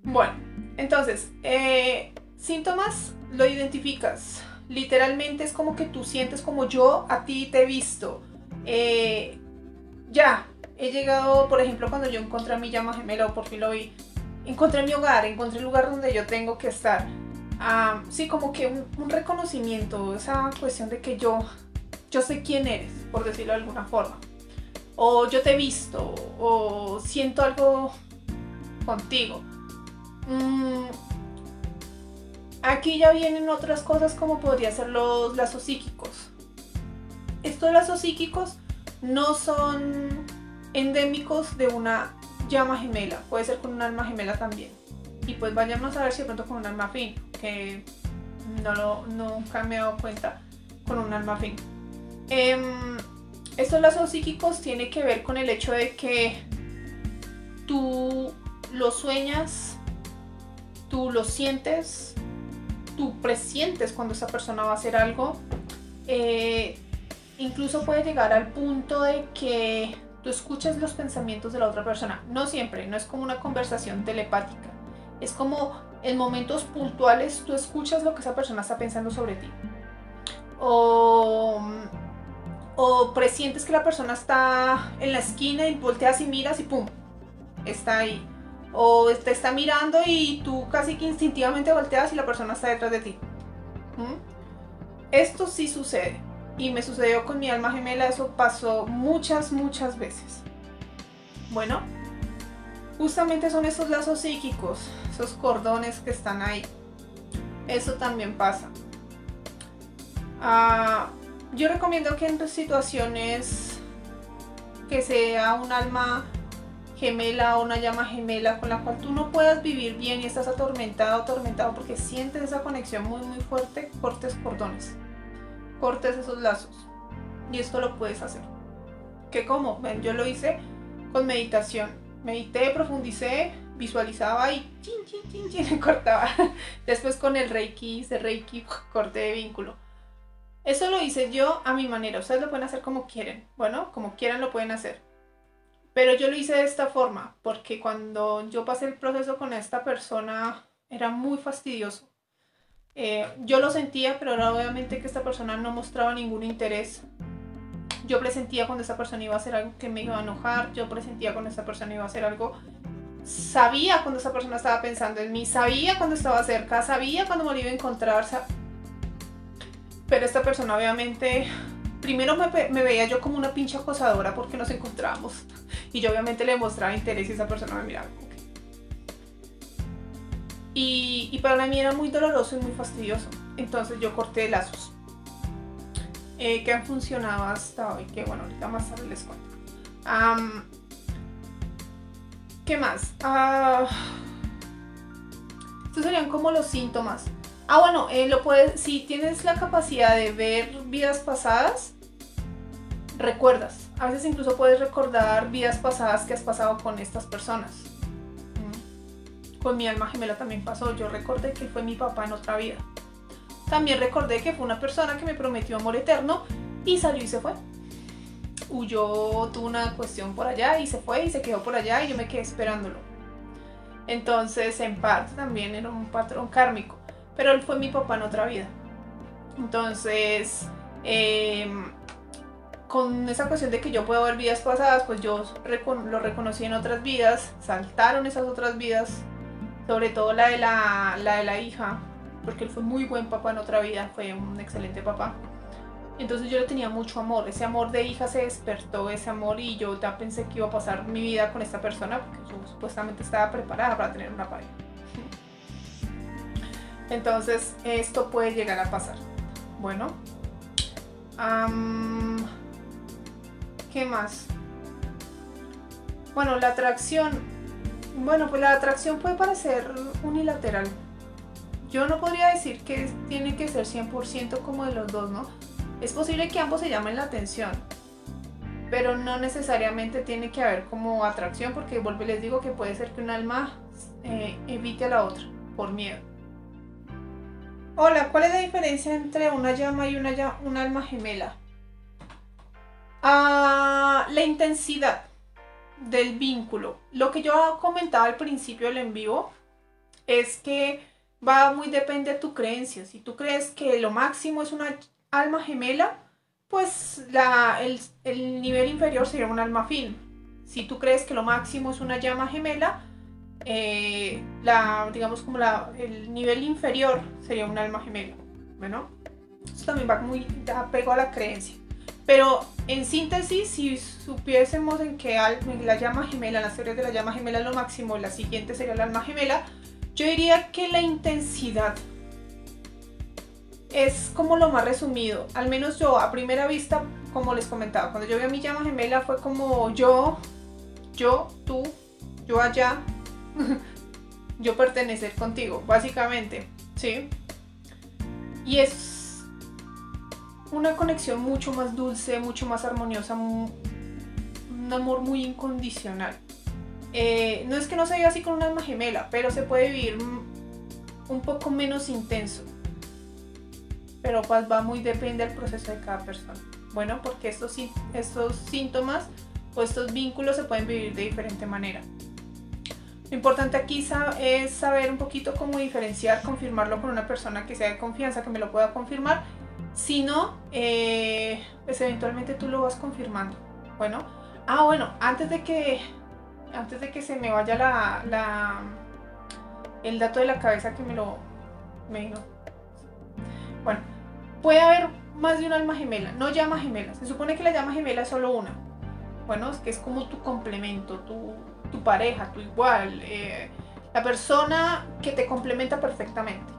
Bueno, entonces, síntomas lo identificas. Literalmente es como que tú sientes como yo a ti te he visto. Ya, he llegado, por ejemplo, cuando yo encontré a mi llama gemela o por fin lo vi, encontré mi hogar, encontré el lugar donde yo tengo que estar. Sí, como que un reconocimiento, esa cuestión de que yo sé quién eres, por decirlo de alguna forma. O yo te he visto, o siento algo contigo. Mm, Aquí ya vienen otras cosas como podría ser los lazos psíquicos. Estos lazos psíquicos no son endémicos de una llama gemela, puede ser con un alma gemela también. Y pues vayamos a ver si de pronto con un alma afín, que nunca me he dado cuenta con un alma afín. Estos lazos psíquicos tienen que ver con el hecho de que tú lo sueñas, tú lo sientes, tú presientes cuando esa persona va a hacer algo. Incluso puede llegar al punto de que tú escuchas los pensamientos de la otra persona. No siempre, no es como una conversación telepática. Es como en momentos puntuales tú escuchas lo que esa persona está pensando sobre ti. O presientes que la persona está en la esquina y volteas y miras y ¡pum! Está ahí. O te está mirando y tú casi que instintivamente volteas y la persona está detrás de ti. Esto sí sucede. Y me sucedió con mi alma gemela, eso pasó muchas veces. Bueno, justamente son esos lazos psíquicos, esos cordones que están ahí. Eso también pasa. Yo recomiendo que en situaciones que sea un alma gemela o una llama gemela con la cual tú no puedas vivir bien y estás atormentado porque sientes esa conexión muy fuerte, cortes cordones, cortes esos lazos. Y esto lo puedes hacer. ¿Qué cómo? Yo lo hice con meditación. Medité, profundicé, visualizaba y chin, cortaba. Después con el Reiki, hice Reiki, corte de vínculo. Eso lo hice yo a mi manera. Ustedes lo pueden hacer como quieren. Bueno, como quieran lo pueden hacer. Pero yo lo hice de esta forma, porque cuando yo pasé el proceso con esta persona era muy fastidioso. Yo lo sentía, pero era obviamente que esta persona no mostraba ningún interés. Yo presentía cuando esa persona iba a hacer algo que me iba a enojar, yo presentía cuando esa persona iba a hacer algo, sabía cuando esa persona estaba pensando en mí, sabía cuando estaba cerca, sabía cuando me lo iba a encontrar, pero esta persona obviamente, primero me veía yo como una pinche acosadora porque nos encontrábamos y yo obviamente le mostraba interés y esa persona me miraba como que... Y para mí era muy doloroso y muy fastidioso, entonces yo corté lazos. Que han funcionado hasta hoy, que bueno, ahorita más tarde les cuento. ¿Qué más? Estos serían como los síntomas. Bueno, si tienes la capacidad de ver vidas pasadas, recuerdas. A veces incluso puedes recordar vidas pasadas que has pasado con estas personas. Con mi alma gemela también pasó. Yo recordé que fue mi papá en otra vida. También recordé que fue una persona que me prometió amor eterno y salió y se fue. Huyó, tuvo una cuestión por allá y se fue y se quedó por allá y yo me quedé esperándolo. Entonces, en parte también era un patrón kármico, pero él fue mi papá en otra vida. Entonces, con esa cuestión de que yo puedo ver vidas pasadas, pues yo lo reconocí en otras vidas, saltaron esas otras vidas, sobre todo la de la hija, porque él fue muy buen papá en otra vida, fue un excelente papá. Entonces yo le tenía mucho amor, ese amor de hija se despertó, ese amor, y yo ya pensé que iba a pasar mi vida con esta persona porque yo supuestamente estaba preparada para tener una pareja. Entonces esto puede llegar a pasar. Bueno, ¿qué más? Bueno, la atracción. Bueno, pues la atracción puede parecer unilateral. Yo no podría decir que tiene que ser 100% como de los dos, ¿no? Es posible que ambos se llamen la atención, pero no necesariamente tiene que haber como atracción, porque vuelvo y les digo que puede ser que un alma evite a la otra por miedo. Hola, ¿cuál es la diferencia entre una llama y un alma gemela? La intensidad del vínculo. Lo que yo comentaba al principio del en vivo, es que va muy depende de tu creencia. Si tú crees que lo máximo es una alma gemela, pues el nivel inferior sería un alma afín. Si tú crees que lo máximo es una llama gemela, digamos como el nivel inferior sería un alma gemela. Bueno, esto también va muy apego a la creencia. Pero en síntesis, si supiésemos en que la llama gemela, las teorías de la llama gemela es lo máximo, la siguiente sería el alma gemela, yo diría que la intensidad es como lo más resumido. Al menos yo, a primera vista, como les comentaba, cuando yo vi a mi llama gemela fue como yo, tú, yo allá, yo pertenecer contigo, básicamente, ¿sí? Y es una conexión mucho más dulce, mucho más armoniosa, un amor muy incondicional. No es que no se viva así con un alma gemela, pero se puede vivir un poco menos intenso. Pero pues va muy depende del proceso de cada persona. Bueno, porque estos síntomas o estos vínculos se pueden vivir de diferente manera. Lo importante aquí es saber un poquito cómo diferenciar, confirmarlo con una persona que sea de confianza, que me lo pueda confirmar. Si no, pues eventualmente tú lo vas confirmando. Bueno, antes de que se me vaya el dato de la cabeza que bueno, puede haber más de una alma gemela, no llama gemela. Se supone que la llama gemela es solo una. Bueno, es que es como tu complemento, tu pareja, tu igual, la persona que te complementa perfectamente,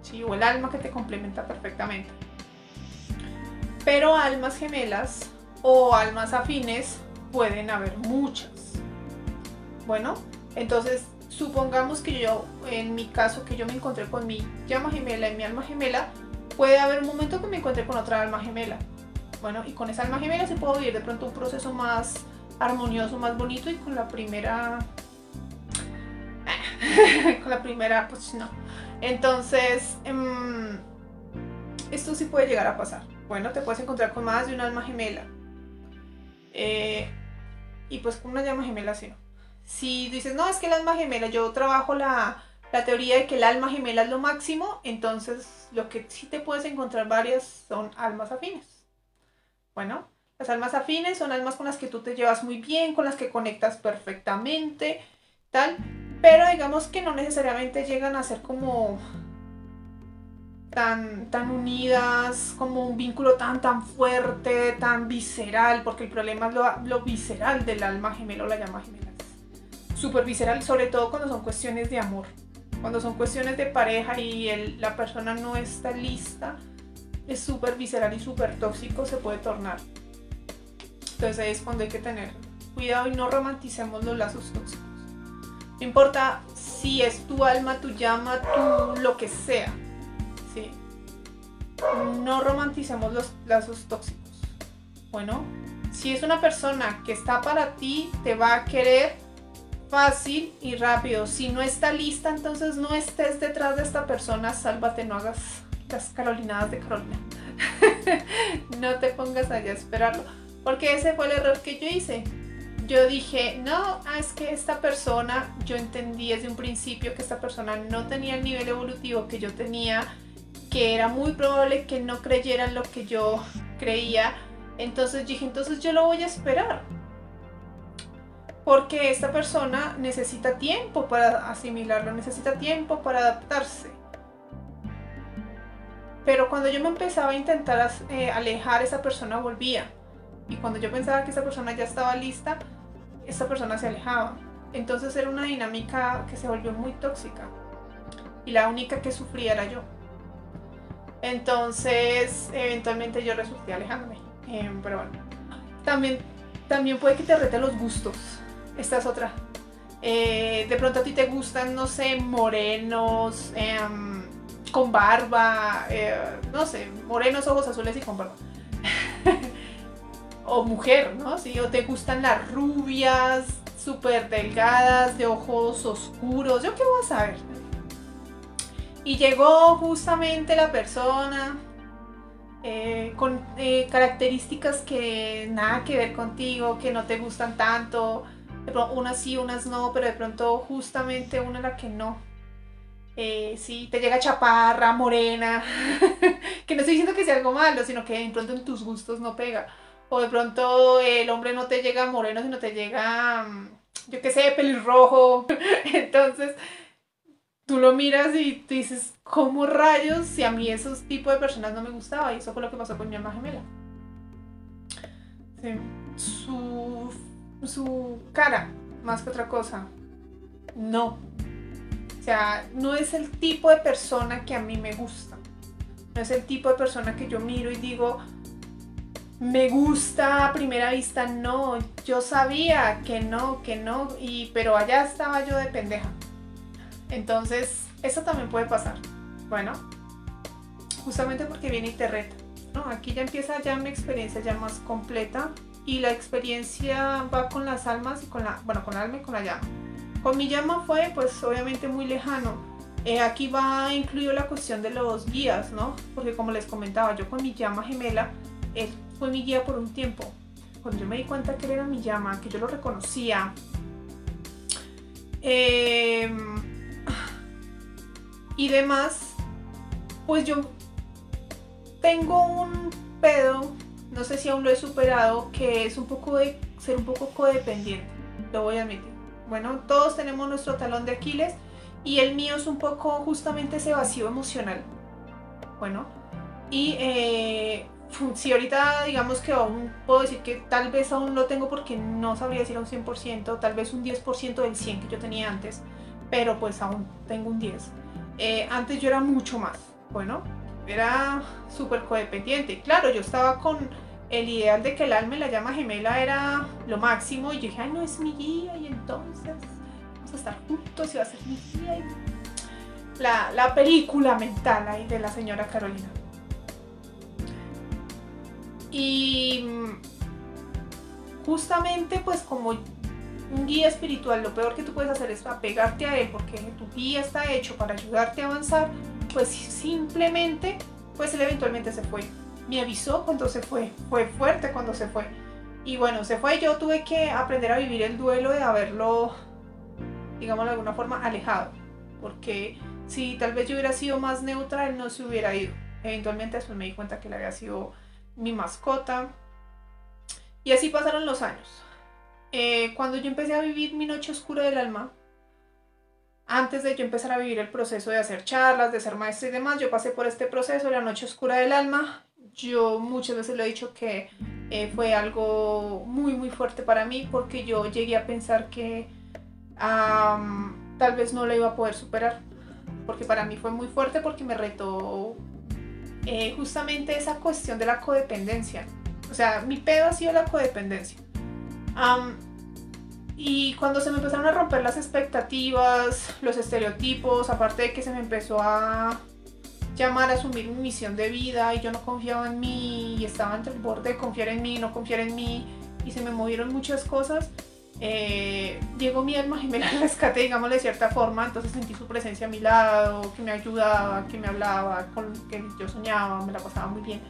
¿sí? O el alma que te complementa perfectamente. Pero almas gemelas o almas afines pueden haber muchas. Bueno, entonces supongamos que yo, en mi caso, que yo me encontré con mi llama gemela y mi alma gemela, puede haber un momento que me encuentre con otra alma gemela. Bueno, y con esa alma gemela sí puedo vivir de pronto un proceso más armonioso, más bonito, y con la primera pues no. Entonces esto sí puede llegar a pasar. Bueno, te puedes encontrar con más de una alma gemela, y pues con una llama gemela sí no. Si dices, no, es que el alma gemela, yo trabajo la teoría de que el alma gemela es lo máximo, entonces lo que sí te puedes encontrar varias son almas afines. Bueno, las almas afines son almas con las que tú te llevas muy bien, con las que conectas perfectamente, tal, pero digamos que no necesariamente llegan a ser como tan unidas, como un vínculo tan fuerte, tan visceral, porque el problema es lo visceral del alma gemela o la llama gemela. Es súper visceral, sobre todo cuando son cuestiones de amor. Cuando son cuestiones de pareja y la persona no está lista, es súper visceral y súper tóxico, se puede tornar. Entonces ahí es cuando hay que tener cuidado y no romanticemos los lazos tóxicos. No importa si es tu alma, tu llama, lo que sea, ¿sí? No romanticemos los lazos tóxicos. Bueno, si es una persona que está para ti, te va a querer fácil y rápido. Si no está lista, entonces no estés detrás de esta persona, sálvate, no hagas las carolinadas de Carolina. No te pongas allá a esperarlo, porque ese fue el error que yo hice. Yo dije, no, es que esta persona, yo entendí desde un principio que esta persona no tenía el nivel evolutivo que yo tenía, que era muy probable que no creyera en lo que yo creía. Entonces dije, entonces yo lo voy a esperar, porque esta persona necesita tiempo para asimilarlo, necesita tiempo para adaptarse. Pero cuando yo me empezaba a intentar alejar, esa persona volvía. Y cuando yo pensaba que esa persona ya estaba lista, esta persona se alejaba. Entonces era una dinámica que se volvió muy tóxica. Y la única que sufría era yo. Entonces, eventualmente yo resulté alejándome. Pero bueno, también puede que te rete los gustos. Esta es otra. De pronto a ti te gustan, no sé, morenos, con barba, no sé, morenos, ojos azules y con barba. O mujer, ¿no? Sí, o te gustan las rubias, súper delgadas, de ojos oscuros. ¿Yo qué voy a saber? Y llegó justamente la persona con características que nada que ver contigo, que no te gustan tanto. De pronto, unas sí, unas no, pero de pronto justamente una la que no. sí, te llega chaparra, morena, que no estoy diciendo que sea algo malo, sino que de pronto en tus gustos no pega. O de pronto el hombre no te llega moreno, sino te llega, yo qué sé, pelirrojo. Entonces tú lo miras y tú dices, ¿cómo rayos? Si a mí esos tipos de personas no me gustaba. Y eso fue lo que pasó con mi alma gemela. Sí. Su cara, más que otra cosa, no. O sea, no es el tipo de persona que a mí me gusta. No es el tipo de persona que yo miro y digo, me gusta a primera vista. No, yo sabía que no, pero allá estaba yo de pendeja. Entonces, eso también puede pasar. Bueno, justamente porque viene y te reta, ¿no? Aquí ya empieza ya una experiencia ya más completa y la experiencia va con las almas y con la, bueno, con el alma y con la llama. Con mi llama fue pues obviamente muy lejano. Aquí va incluido la cuestión de los guías, ¿no? Porque como les comentaba, yo con mi llama gemela, él fue mi guía por un tiempo. Cuando yo me di cuenta que él era mi llama, que yo lo reconocía, y demás, pues yo tengo un pedo, no sé si aún lo he superado, que es un poco de ser un poco codependiente, lo voy a admitir. Bueno, todos tenemos nuestro talón de Aquiles y el mío es un poco justamente ese vacío emocional. Bueno, y si ahorita digamos que aún puedo decir que tal vez aún lo tengo porque no sabría decir a un 100%, tal vez un 10% del 100 que yo tenía antes, pero pues aún tengo un 10. Antes yo era mucho más, bueno, era súper codependiente. Claro, yo estaba con el ideal de que el alma y la llama gemela era lo máximo y yo dije, ay no, es mi guía y entonces vamos a estar juntos y va a ser mi guía. Y la película mental ahí de la señora Carolina. Y justamente pues como un guía espiritual, lo peor que tú puedes hacer es apegarte a él porque tu guía está hecho para ayudarte a avanzar, pues simplemente pues él eventualmente se fue. Me avisó cuando se fue fuerte cuando se fue. Y bueno, se fue y yo tuve que aprender a vivir el duelo de haberlo, digamos de alguna forma, alejado. Porque si tal vez yo hubiera sido más neutra, él no se hubiera ido. Eventualmente después me di cuenta que él había sido mi mascota. Y así pasaron los años. Cuando yo empecé a vivir mi noche oscura del alma, antes de yo empezar a vivir el proceso de hacer charlas, de ser maestra y demás, yo pasé por este proceso de la noche oscura del alma. Yo muchas veces lo he dicho que fue algo muy muy fuerte para mí porque yo llegué a pensar que tal vez no lo iba a poder superar, porque para mí fue muy fuerte porque me retó justamente esa cuestión de la codependencia. O sea, mi pedo ha sido la codependencia. Y cuando se me empezaron a romper las expectativas, los estereotipos, aparte de que se me empezó a llamar a asumir mi misión de vida y yo no confiaba en mí y estaba entre el borde de confiar en mí, no confiar en mí y se me movieron muchas cosas, llegó mi alma gemela al rescate, digámoslo de cierta forma. Entonces sentí su presencia a mi lado, que me ayudaba, que me hablaba, con que yo soñaba, me la pasaba muy bien.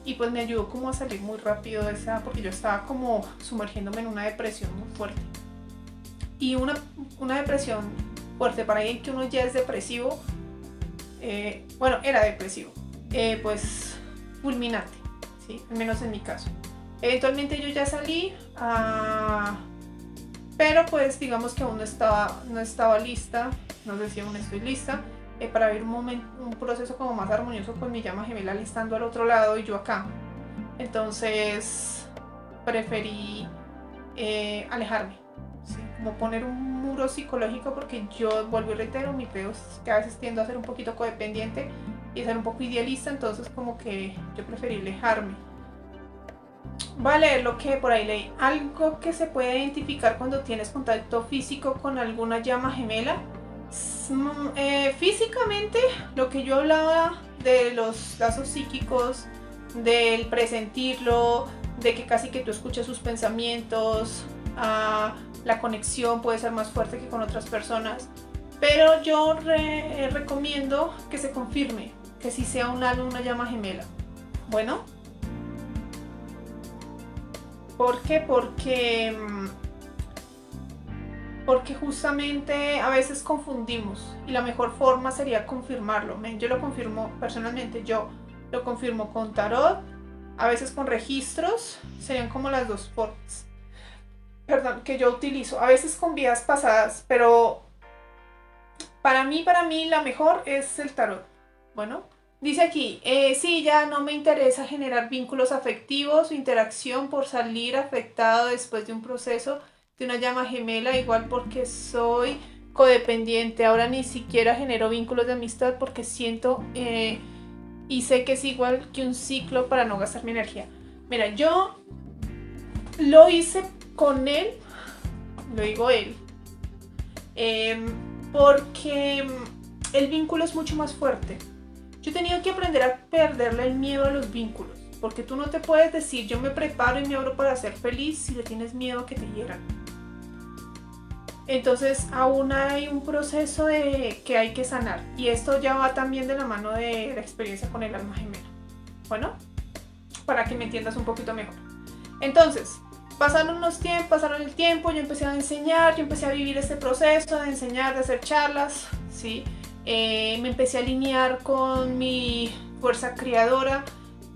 Y pues me ayudó como a salir muy rápido de esa, porque yo estaba como sumergiéndome en una depresión muy fuerte. Y una depresión fuerte para alguien que uno ya es depresivo, bueno, era depresivo, pues fulminante, ¿sí? Al menos en mi caso. Eventualmente yo ya salí, pero pues digamos que aún no estaba lista, no sé si aún estoy lista, para vivir un proceso como más armonioso con mi llama gemela estando al otro lado y yo acá. Entonces preferí alejarme, ¿sí? Como poner un muro psicológico, porque yo, vuelvo y reitero, mi pedo es que a veces tiendo a ser un poquito codependiente y a ser un poco idealista, entonces como que yo preferí alejarme. Voy a leer lo que por ahí leí. Algo que se puede identificar cuando tienes contacto físico con alguna llama gemela. Físicamente, lo que yo hablaba de los lazos psíquicos, del presentirlo, de que casi que tú escuchas sus pensamientos, la conexión puede ser más fuerte que con otras personas, pero yo recomiendo que se confirme que si sea un alma, una llama gemela. Bueno, ¿por qué? Porque porque justamente a veces confundimos y la mejor forma sería confirmarlo. Yo lo confirmo personalmente, yo lo confirmo con tarot, a veces con registros, serían como las dos formas, perdón, que yo utilizo, a veces con vidas pasadas, pero para mí la mejor es el tarot. Bueno, dice aquí, sí, ya no me interesa generar vínculos afectivos o interacción por salir afectado después de un proceso de una llama gemela, igual porque soy codependiente. Ahora ni siquiera genero vínculos de amistad porque siento y sé que es igual que un ciclo para no gastar mi energía. Mira, yo lo hice con él, lo digo él, porque el vínculo es mucho más fuerte. Yo he tenido que aprender a perderle el miedo a los vínculos, porque tú no te puedes decir yo me preparo y me abro para ser feliz si le tienes miedo a que te hieran. Entonces aún hay un proceso que hay que sanar, y esto ya va también de la mano de la experiencia con el alma gemela. Bueno, para que me entiendas un poquito mejor. Entonces, pasaron el tiempo, yo empecé a enseñar, yo empecé a vivir este proceso de enseñar, de hacer charlas, ¿sí? Me empecé a alinear con mi fuerza creadora,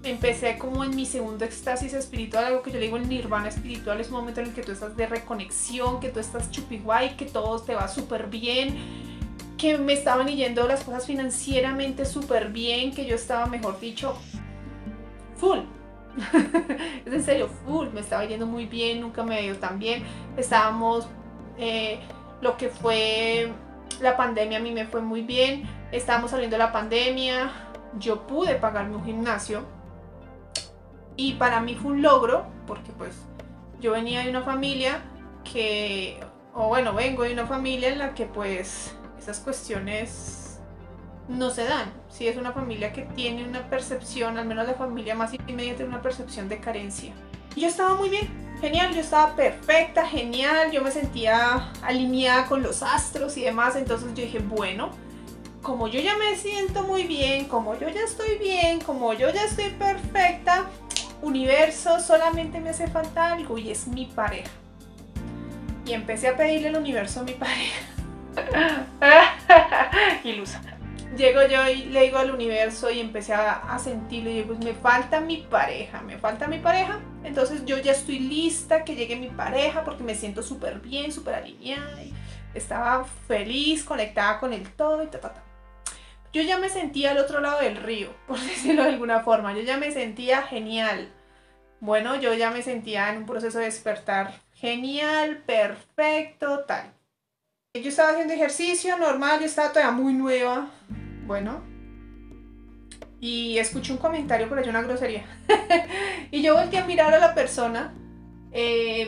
empecé como en mi segundo éxtasis espiritual, algo que yo le digo el nirvana espiritual, es un momento en el que tú estás de reconexión, que tú estás chupi guay, que todo te va súper bien, que me estaban yendo las cosas financieramente súper bien, que yo estaba, mejor dicho, full. Es en serio, full, me estaba yendo muy bien, nunca me había ido tan bien. Estábamos, lo que fue la pandemia a mí me fue muy bien, estábamos saliendo de la pandemia, yo pude pagarme un gimnasio y para mí fue un logro, porque pues yo venía de una familia que, o bueno, vengo de una familia en la que pues esas cuestiones no se dan. Si es una familia que tiene una percepción, al menos la familia más inmediata, tiene una percepción de carencia. Y yo estaba muy bien, genial, yo estaba perfecta, genial, yo me sentía alineada con los astros y demás. Entonces yo dije, bueno, como yo ya me siento muy bien, como yo ya estoy bien, como yo ya estoy perfecta, universo, solamente me hace falta algo y es mi pareja. Y empecé a pedirle al universo a mi pareja. Ilusa. Llego yo y le digo al universo y empecé a sentirlo y digo, pues me falta mi pareja, me falta mi pareja. Entonces yo ya estoy lista que llegue mi pareja porque me siento súper bien, súper alineada. Y estaba feliz, conectada con el todo y ta. Yo ya me sentía al otro lado del río, por decirlo de alguna forma. Yo ya me sentía genial. Bueno, yo ya me sentía en un proceso de despertar genial, perfecto, tal. Yo estaba haciendo ejercicio normal, yo estaba todavía muy nueva. Bueno, y escuché un comentario por allá, una grosería. Y yo volteé a mirar a la persona,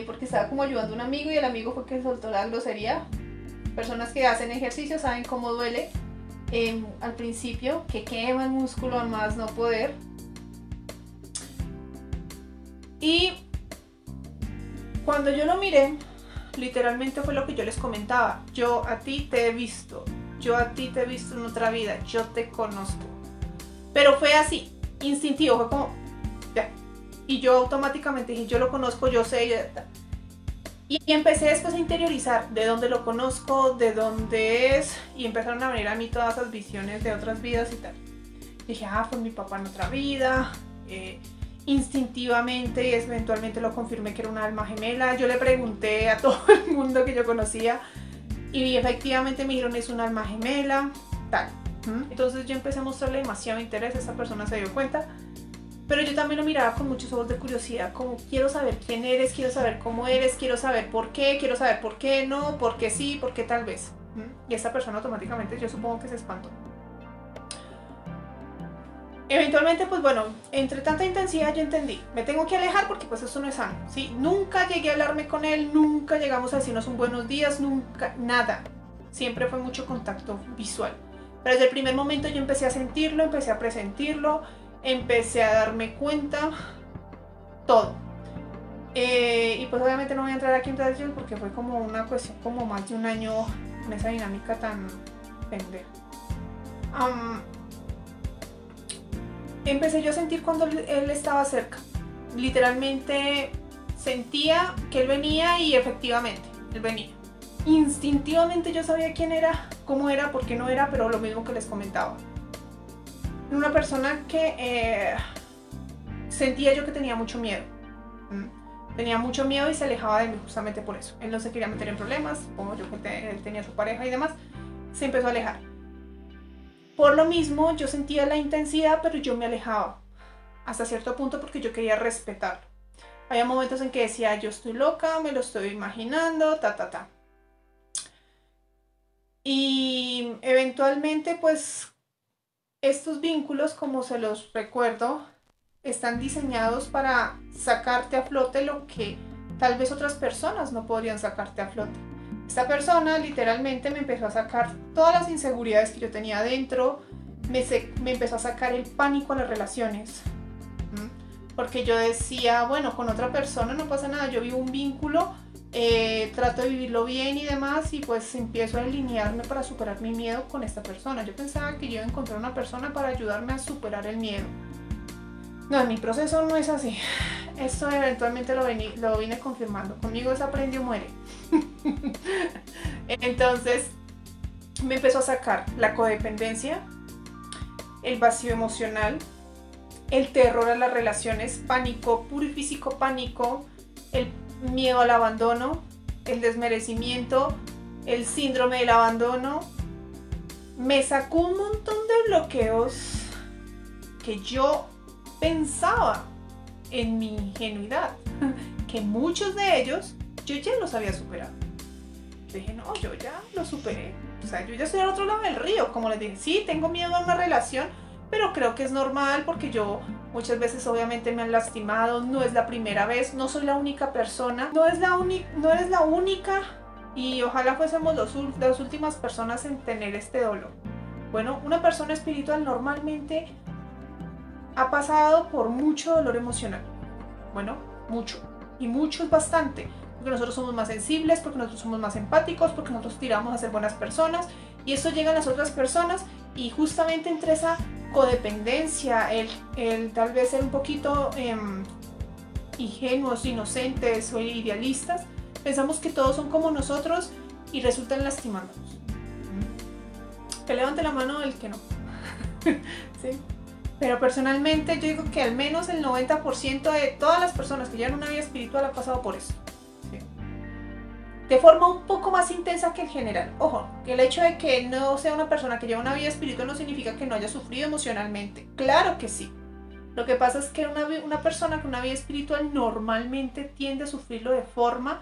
porque estaba como ayudando a un amigo y el amigo fue que soltó la grosería. Personas que hacen ejercicio saben cómo duele al principio, que quema el músculo a más no poder. Y cuando yo lo miré, literalmente fue lo que yo les comentaba. Yo a ti te he visto, yo a ti te he visto en otra vida, yo te conozco. Pero fue así, instintivo, fue como, ya. Y yo automáticamente dije, yo lo conozco, yo sé, ya. Y empecé después a interiorizar de dónde lo conozco, de dónde es, y empezaron a venir a mí todas esas visiones de otras vidas y tal. Dije, fue mi papá en otra vida. Instintivamente y eventualmente lo confirmé que era una alma gemela. Yo le pregunté a todo el mundo que yo conocía y efectivamente me dijeron es una alma gemela, tal. Entonces yo empecé a mostrarle demasiado interés, esa persona se dio cuenta, pero yo también lo miraba con muchos ojos de curiosidad, como quiero saber quién eres, quiero saber cómo eres, quiero saber por qué, quiero saber por qué no, por qué sí, por qué tal vez. Y esa persona automáticamente yo supongo que se espantó. Eventualmente, pues bueno, entre tanta intensidad yo entendí, me tengo que alejar porque pues eso no es sano, ¿sí? Nunca llegué a hablarme con él, nunca llegamos a decirnos un buenos días, nunca, nada. Siempre fue mucho contacto visual. Pero desde el primer momento yo empecé a sentirlo, empecé a presentirlo, empecé a darme cuenta, todo. Y pues obviamente no voy a entrar aquí en detalles porque fue como una cuestión como más de un año con esa dinámica tan pendeja. Empecé yo a sentir cuando él estaba cerca. Literalmente sentía que él venía y efectivamente, él venía. instintivamente yo sabía quién era, cómo era, por qué no era, pero lo mismo que les comentaba. Una persona que sentía yo que tenía mucho miedo. Tenía mucho miedo y se alejaba de mí justamente por eso. Él no se quería meter en problemas, como yo que él tenía su pareja y demás, se empezó a alejar. Por lo mismo yo sentía la intensidad, pero yo me alejaba hasta cierto punto porque yo quería respetarlo. Había momentos en que decía, yo estoy loca, me lo estoy imaginando, ta. Y eventualmente, pues, estos vínculos, como se los recuerdo, están diseñados para sacarte a flote lo que tal vez otras personas no podrían sacarte a flote. Esta persona literalmente me empezó a sacar todas las inseguridades que yo tenía adentro, me empezó a sacar el pánico a las relaciones. Porque yo decía, bueno, con otra persona no pasa nada, yo vivo un vínculo, trato de vivirlo bien y demás, y pues empiezo a alinearme para superar mi miedo con esta persona. Yo pensaba que yo iba a encontrar una persona para ayudarme a superar el miedo. No, mi proceso no es así. Esto eventualmente lo vine confirmando. Conmigo es aprende o muere. Entonces me empezó a sacar la codependencia, el vacío emocional, el terror a las relaciones, pánico, puro y físico pánico, el miedo al abandono, el desmerecimiento, el síndrome del abandono. Me sacó un montón de bloqueos que yo pensaba en mi ingenuidad, que muchos de ellos yo ya los había superado. Dije, no, yo ya lo superé. O sea, yo ya estoy al otro lado del río. Como les dije, sí, tengo miedo a una relación, pero creo que es normal porque yo muchas veces obviamente me han lastimado. No es la primera vez, no soy la única persona, no eres la única, y ojalá fuésemos las últimas personas en tener este dolor. Bueno, una persona espiritual normalmente ha pasado por mucho dolor emocional. Bueno, mucho. Y mucho es bastante. Porque nosotros somos más sensibles, porque nosotros somos más empáticos, porque nosotros tiramos a ser buenas personas. Y eso llega a las otras personas. Y justamente entre esa codependencia, el tal vez ser un poquito ingenuos, inocentes o idealistas, pensamos que todos son como nosotros y resultan lastimándonos. Que levante la mano el que no. ¿Sí? Pero personalmente yo digo que al menos el 90% de todas las personas que llevan una vida espiritual ha pasado por eso. ¿Sí? De forma un poco más intensa que en general. Ojo, que el hecho de que no sea una persona que lleva una vida espiritual no significa que no haya sufrido emocionalmente. Claro que sí. Lo que pasa es que una persona con una vida espiritual normalmente tiende a sufrirlo de forma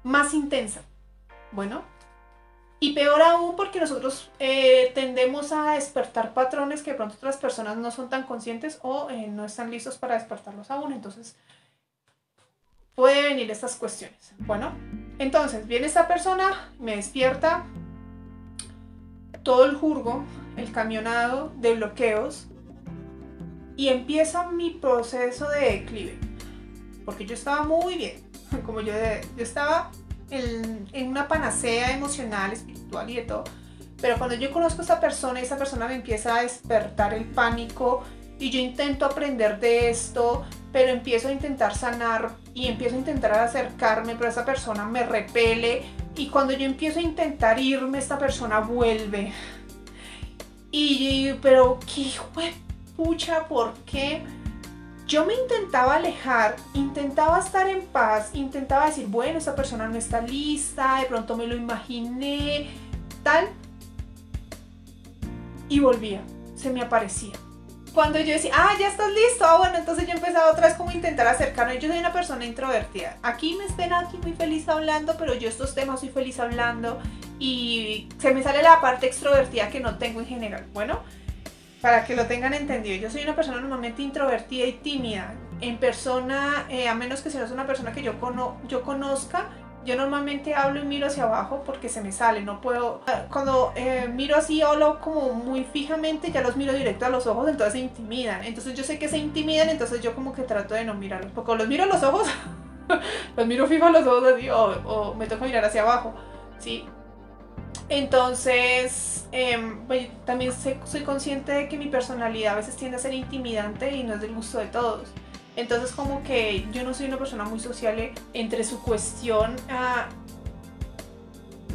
más intensa. Bueno, y peor aún porque nosotros tendemos a despertar patrones que de pronto otras personas no son tan conscientes o no están listos para despertarlos aún. Entonces puede venir estas cuestiones. Bueno, entonces viene esta persona, me despierta todo el jurgo, el camionado de bloqueos, y empieza mi proceso de declive. Porque yo estaba muy bien, como yo estaba en una panacea emocional, espiritual y de todo, pero cuando yo conozco a esa persona me empieza a despertar el pánico y yo intento aprender de esto, pero empiezo a intentar sanar y empiezo a intentar acercarme, pero esa persona me repele, y cuando yo empiezo a intentar irme, esta persona vuelve. Pero qué hijo de pucha, ¿por qué? Yo me intentaba alejar, intentaba estar en paz, intentaba decir, bueno, esa persona no está lista, de pronto me lo imaginé, tal. Y volvía, se me aparecía. Cuando yo decía, ya estás listo, bueno, entonces yo empezaba otra vez como a intentar acercarme. Yo soy una persona introvertida. Aquí me ven aquí muy feliz hablando, pero yo estos temas soy feliz hablando y se me sale la parte extrovertida que no tengo en general. Bueno, para que lo tengan entendido, yo soy una persona normalmente introvertida y tímida. En persona, a menos que sea una persona que yo conozca, yo normalmente hablo y miro hacia abajo porque se me sale, no puedo. Cuando miro así, hablo como muy fijamente, ya los miro directo a los ojos, entonces se intimidan. Entonces yo sé que se intimidan, entonces yo como que trato de no mirarlos, porque los miro a los ojos, los miro fijo a los ojos así, o me toca mirar hacia abajo, ¿sí? Entonces, también soy consciente de que mi personalidad a veces tiende a ser intimidante y no es del gusto de todos. Entonces, como que yo no soy una persona muy sociable entre su cuestión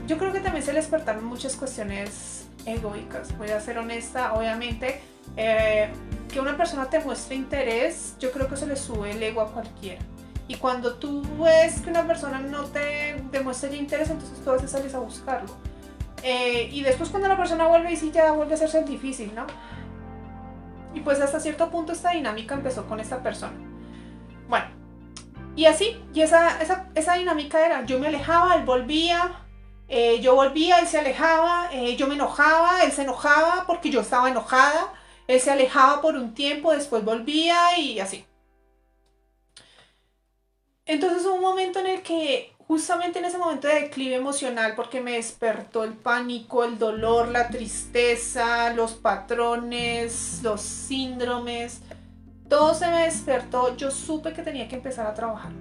yo creo que también se le despertaron muchas cuestiones egoicas. Voy a ser honesta, obviamente, que una persona te muestre interés, yo creo que se le sube el ego a cualquiera. Y cuando tú ves que una persona no te demuestra el interés, entonces tú a veces sales a buscarlo. Y después cuando la persona vuelve y sí, ya vuelve a hacerse difícil, ¿no? Y pues hasta cierto punto esta dinámica empezó con esta persona. Bueno, y así, y esa dinámica era, yo me alejaba, él volvía, yo volvía, él se alejaba, yo me enojaba, él se enojaba porque yo estaba enojada, él se alejaba por un tiempo, después volvía y así. Entonces hubo un momento en el que, justamente en ese momento de declive emocional, porque me despertó el pánico, el dolor, la tristeza, los patrones, los síndromes, todo se me despertó, yo supe que tenía que empezar a trabajar.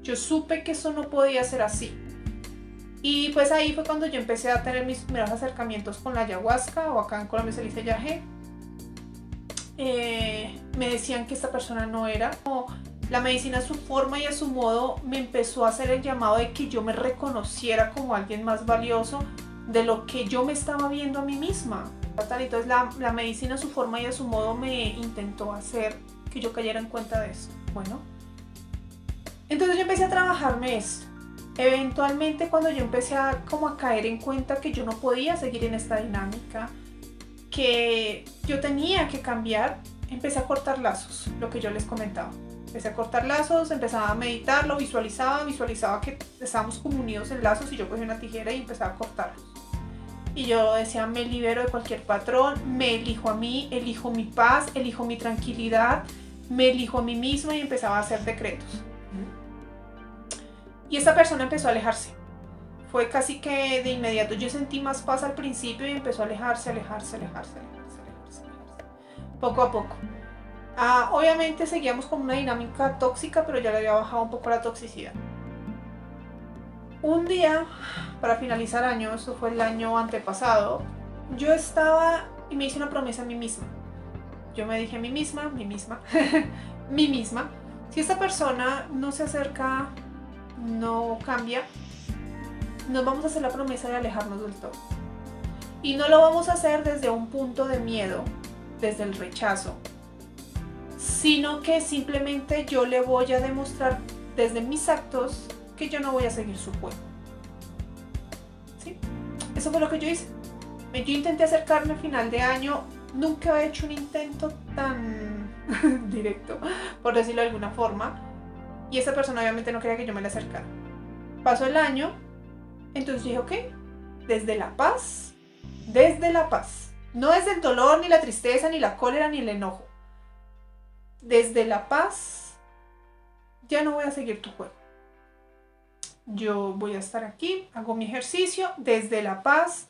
Yo supe que eso no podía ser así. Y pues ahí fue cuando yo empecé a tener mis primeros acercamientos con la ayahuasca, o acá en Colombia se le dice yagé. Me decían que esta persona no era. La medicina a su forma y a su modo me empezó a hacer el llamado de que yo me reconociera como alguien más valioso de lo que yo me estaba viendo a mí misma. Entonces la medicina a su forma y a su modo me intentó hacer que yo cayera en cuenta de eso. Bueno, entonces yo empecé a trabajarme esto. Eventualmente cuando yo empecé a caer en cuenta que yo no podía seguir en esta dinámica, que yo tenía que cambiar, empecé a cortar lazos, lo que yo les comentaba. Empecé a cortar lazos, empezaba a meditarlo, visualizaba que estábamos como unidos en lazos y yo cogí una tijera y empezaba a cortarlos. Y yo decía, me libero de cualquier patrón, me elijo a mí, elijo mi paz, elijo mi tranquilidad, me elijo a mí misma y empezaba a hacer decretos. Y esta persona empezó a alejarse. Fue casi que de inmediato. Yo sentí más paz al principio y empezó a alejarse. Poco a poco. Obviamente seguíamos con una dinámica tóxica, pero ya le había bajado un poco la toxicidad. Un día, para finalizar año, eso fue el año antepasado, yo estaba y me hice una promesa a mí misma. Yo me dije a mí misma, mí misma, si esta persona no se acerca, no cambia, nos vamos a hacer la promesa de alejarnos del todo. Y no lo vamos a hacer desde un punto de miedo, desde el rechazo, sino que simplemente yo le voy a demostrar desde mis actos que yo no voy a seguir su juego. ¿Sí? Eso fue lo que yo hice. Yo intenté acercarme a final de año, nunca he hecho un intento tan directo, por decirlo de alguna forma, y esa persona obviamente no quería que yo me le acercara. Pasó el año, entonces dije, ok, desde la paz, no desde el dolor, ni la tristeza, ni la cólera, ni el enojo. Desde la paz, ya no voy a seguir tu juego. Yo voy a estar aquí, hago mi ejercicio, desde la paz,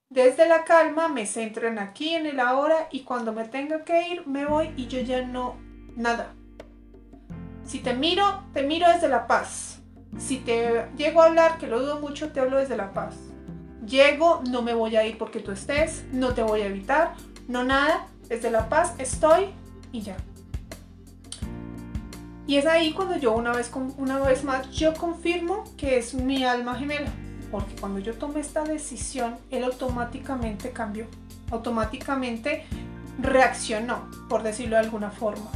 desde la calma, me centro en aquí, en el ahora, y cuando me tenga que ir, me voy y yo ya no, nada. Si te miro desde la paz. Si te llego a hablar, que lo dudo mucho, te hablo desde la paz. Llego, no me voy a ir porque tú estés, no te voy a evitar, no nada, desde la paz estoy y ya. Y es ahí cuando yo una vez más yo confirmo que es mi alma gemela, porque cuando yo tomé esta decisión, él automáticamente cambió, automáticamente reaccionó, por decirlo de alguna forma.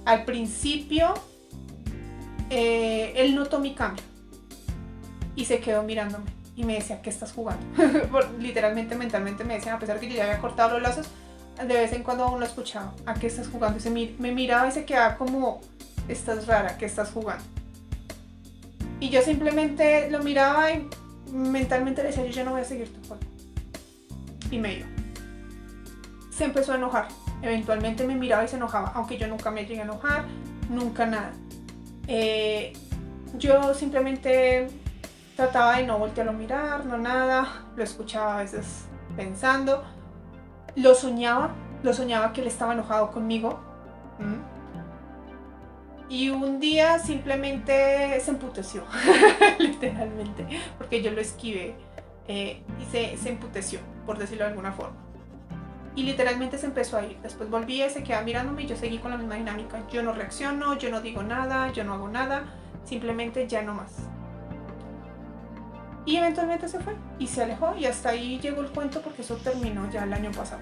Al principio, él notó mi cambio y se quedó mirándome y me decía, ¿qué estás jugando? Literalmente, mentalmente me decían, a pesar de que yo ya había cortado los lazos, de vez en cuando aún lo escuchaba, ¿a qué estás jugando? Y me miraba y se quedaba como, estás rara, ¿qué estás jugando? Y yo simplemente lo miraba y mentalmente le decía, yo ya no voy a seguir tu juego. Y me iba. Se empezó a enojar. Eventualmente me miraba y se enojaba, aunque yo nunca me llegué a enojar, nunca nada. Yo simplemente trataba de no voltearlo a mirar, no nada, lo escuchaba a veces pensando, lo soñaba que él estaba enojado conmigo. Y un día simplemente se emputeció, literalmente, porque yo lo esquivé y se emputeció, por decirlo de alguna forma. Y literalmente se empezó a ir. Después volvía y se quedaba mirándome y yo seguí con la misma dinámica. Yo no reacciono, yo no digo nada, yo no hago nada, simplemente ya no más. Y eventualmente se fue y se alejó y hasta ahí llegó el cuento porque eso terminó ya el año pasado.